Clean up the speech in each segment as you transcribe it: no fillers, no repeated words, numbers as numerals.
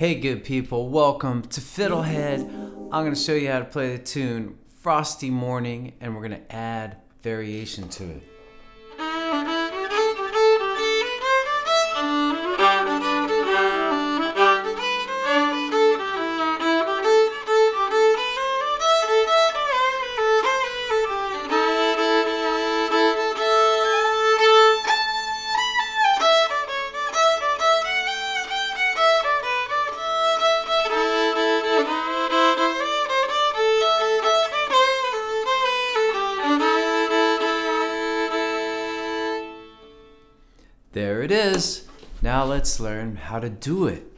Hey good people, welcome to FiddleHed. I'm going to show you how to play the tune Frosty Morning, and we're going to add variation to it. There it is. Now let's learn how to do it.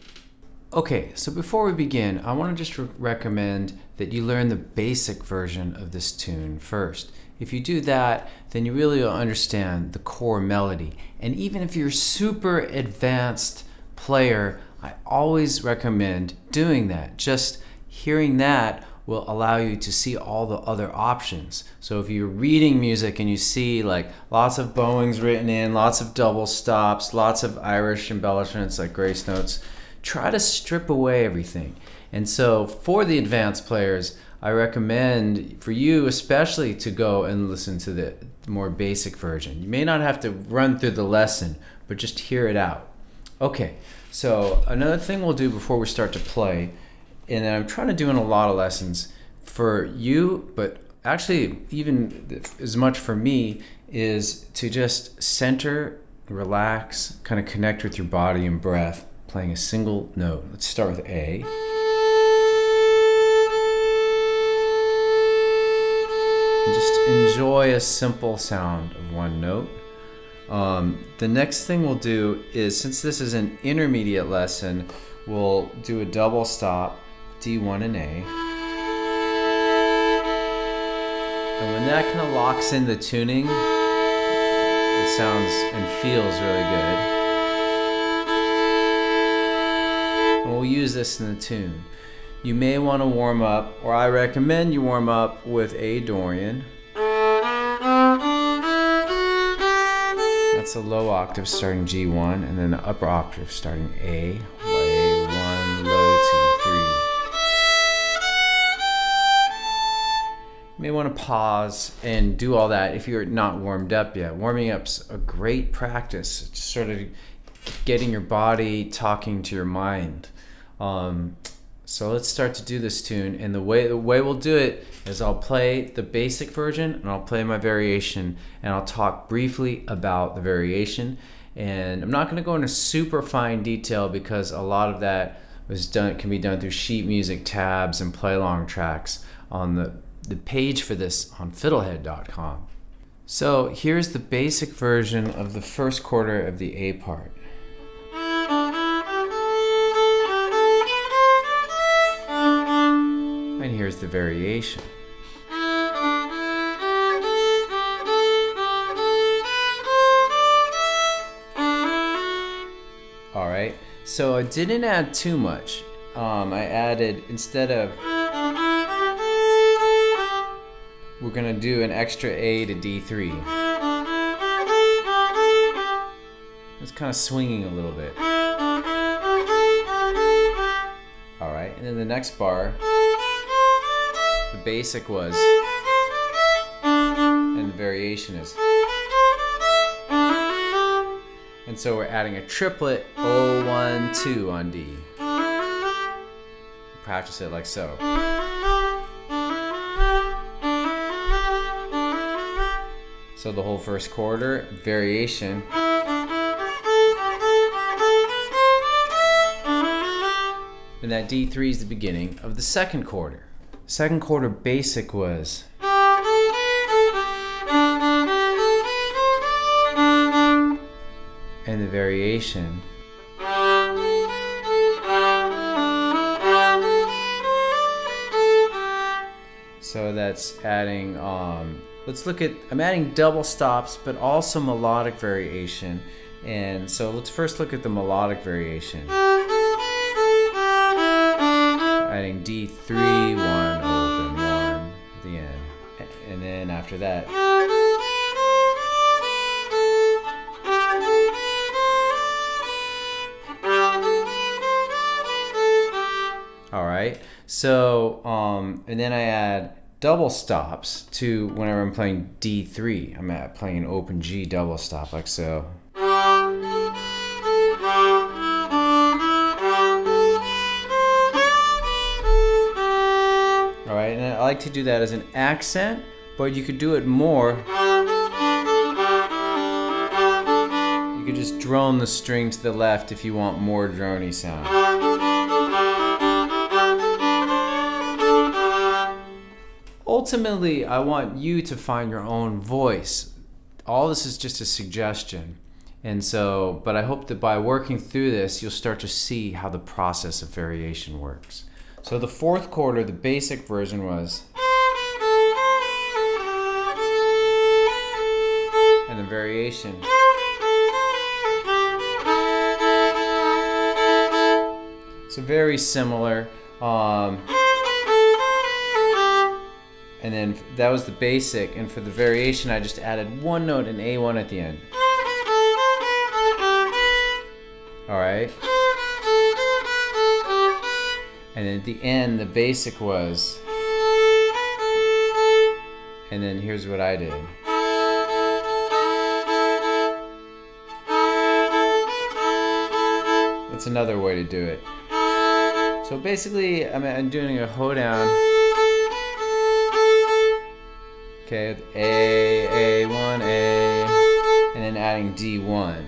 Okay, so before we begin, I want to just recommend that you learn the basic version of this tune first. If you do that, then you really will understand the core melody. And even if you're a super advanced player, I always recommend doing that. Just hearing that will allow you to see all the other options. So if you're reading music and you see like lots of bowings written in, lots of double stops, lots of Irish embellishments like grace notes, try to strip away everything. And so for the advanced players, I recommend for you especially to go and listen to the more basic version. You may not have to run through the lesson, but just hear it out. Okay, so another thing we'll do before we start to play, and I'm trying to do in a lot of lessons for you, but actually even as much for me, is to just center, relax, kind of connect with your body and breath, playing a single note. Let's start with A. And just enjoy a simple sound of one note. The next thing we'll do is, since this is an intermediate lesson, we'll do a double stop, D1 and A. And when that kind of locks in the tuning, it sounds and feels really good. And we'll use this in the tune. You may want to warm up, or I recommend you warm up with A Dorian. That's a low octave starting G1, and then the upper octave starting A. A1, low 2, 3. You may want to pause and do all that if you're not warmed up yet. Warming up's a great practice, just sort of getting your body talking to your mind. So let's start to do this tune, and the way we'll do it is I'll play the basic version and I'll play my variation, and I'll talk briefly about the variation. And I'm not going to go into super fine detail because a lot of that can be done through sheet music tabs and play along tracks on the page for this on FiddleHed.com. So here's the basic version of the first quarter of the A part. And here's the variation. All right, so I didn't add too much. I added, instead of, we're gonna do an extra A to D3. It's kind of swinging a little bit. All right, and then the next bar, the basic was, and the variation is. And so we're adding a triplet, 0, 1, 2 on D. Practice it like so. So the whole first quarter, variation. And that D3 is the beginning of the second quarter. Second quarter basic was. And the variation. So that's adding, let's look at, I'm adding double stops, but also melodic variation. And so let's first look at the melodic variation. Adding D3, 1, open, 1 at the end. And then after that, right? So, and then I add double stops to whenever I'm playing D3. I'm playing an open G double stop, like so. All right, and I like to do that as an accent, but you could do it more. You could just drone the string to the left if you want more droney sound. Ultimately, I want you to find your own voice. All this is just a suggestion. And so, but I hope that by working through this, you'll start to see how the process of variation works. So the fourth quarter, the basic version was, and the variation. So very similar. And then that was the basic, and for the variation I just added one note, an A1 at the end. Alright? And then at the end the basic was, and then here's what I did. That's another way to do it. So basically I'm doing a hoedown. Okay, with A, A1, A, and then adding D1.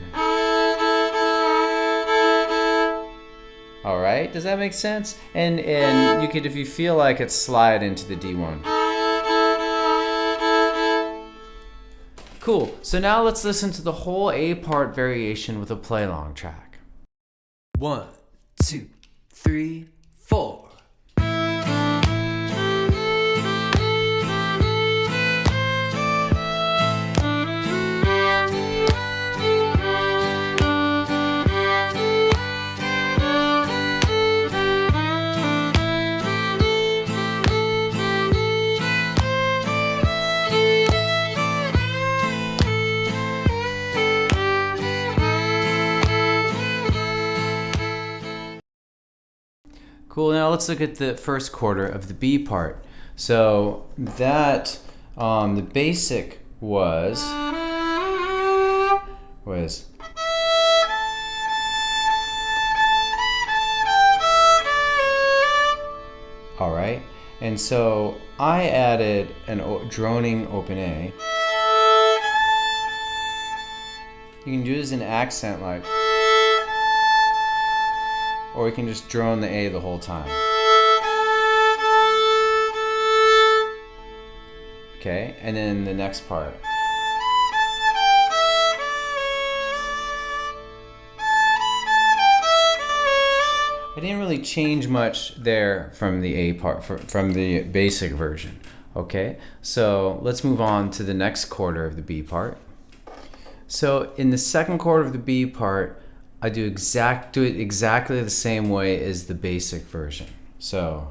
All right, does that make sense? And you could, if you feel like it, slide into the D1. Cool, so now let's listen to the whole A part variation with a play along track. 1, 2, 3, 4. Cool, now let's look at the first quarter of the B part. So that, the basic was, all right, and so I added a droning open A. You can do this in accent like, or you can just drone the A the whole time. Okay, and then the next part. I didn't really change much there from the A part, from the basic version. Okay, so let's move on to the next quarter of the B part. So in the second quarter of the B part, I do it exactly the same way as the basic version. So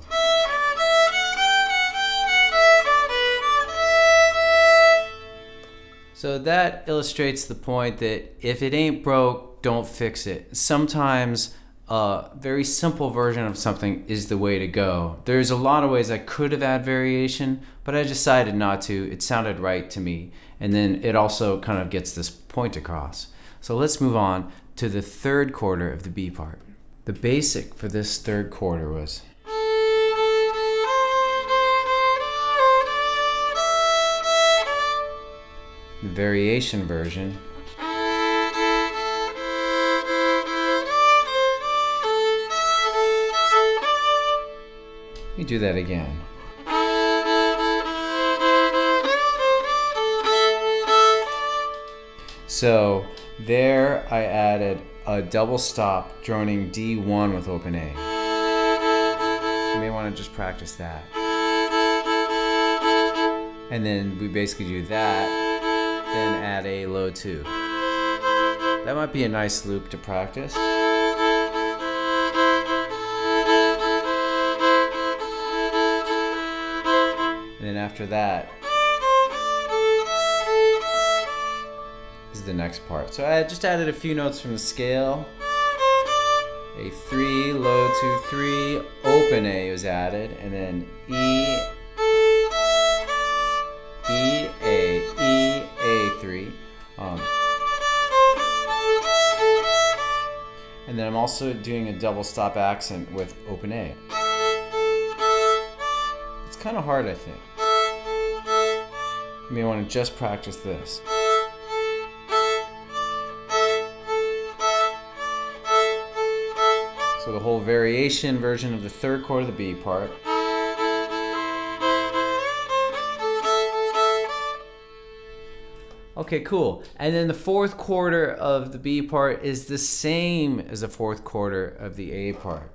that illustrates the point that if it ain't broke, don't fix it. Sometimes a very simple version of something is the way to go. There's a lot of ways I could have added variation, but I decided not to. It sounded right to me. And then it also kind of gets this point across. So let's move on to the third quarter of the B part. The basic for this third quarter was, the variation version, let me do that again. So there I added a double stop droning D1 with open A. You may want to just practice that. And then we basically do that, then add A low 2. That might be a nice loop to practice. And then after that is the next part. So I just added a few notes from the scale. A3, low 2, 3, open A was added, and then E, A3. And then I'm also doing a double stop accent with open A. It's kind of hard, I think. You may want to just practice this. So the whole variation version of the third chord of the B part. Okay, cool. And then the fourth quarter of the B part is the same as the fourth quarter of the A part.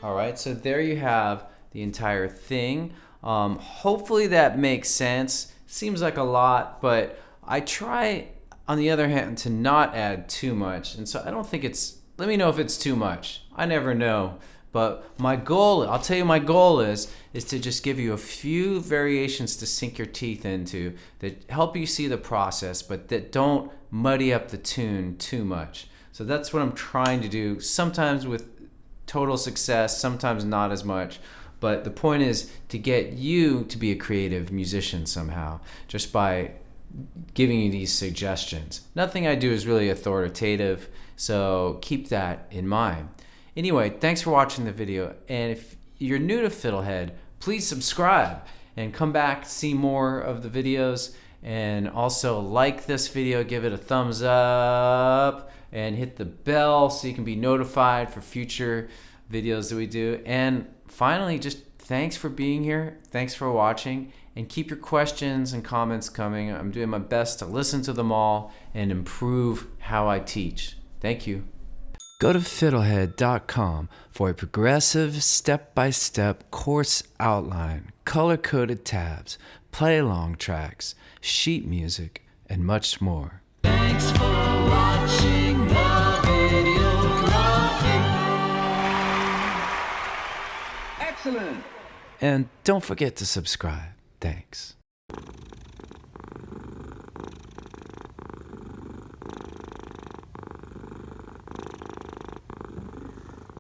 All right, so there you have the entire thing. Hopefully that makes sense. Seems like a lot, but I try, on the other hand, to not add too much. And so I don't think it's, let me know if it's too much. I never know. But my goal, I'll tell you my goal is to just give you a few variations to sink your teeth into that help you see the process, but that don't muddy up the tune too much. So that's what I'm trying to do, sometimes with total success, sometimes not as much. But the point is to get you to be a creative musician somehow, just by giving you these suggestions. Nothing I do is really authoritative, so keep that in mind. Anyway, thanks for watching the video, and if you're new to FiddleHed, please subscribe and come back to see more of the videos, and also like this video, give it a thumbs up, and hit the bell so you can be notified for future videos that we do. And finally, just thanks for being here, thanks for watching, and keep your questions and comments coming. I'm doing my best to listen to them all and improve how I teach. Thank you. Go to FiddleHed.com for a progressive, step-by-step course outline, color-coded tabs, play-along tracks, sheet music, and much more. Thanks for watching the video. Excellent! And don't forget to subscribe. Thanks.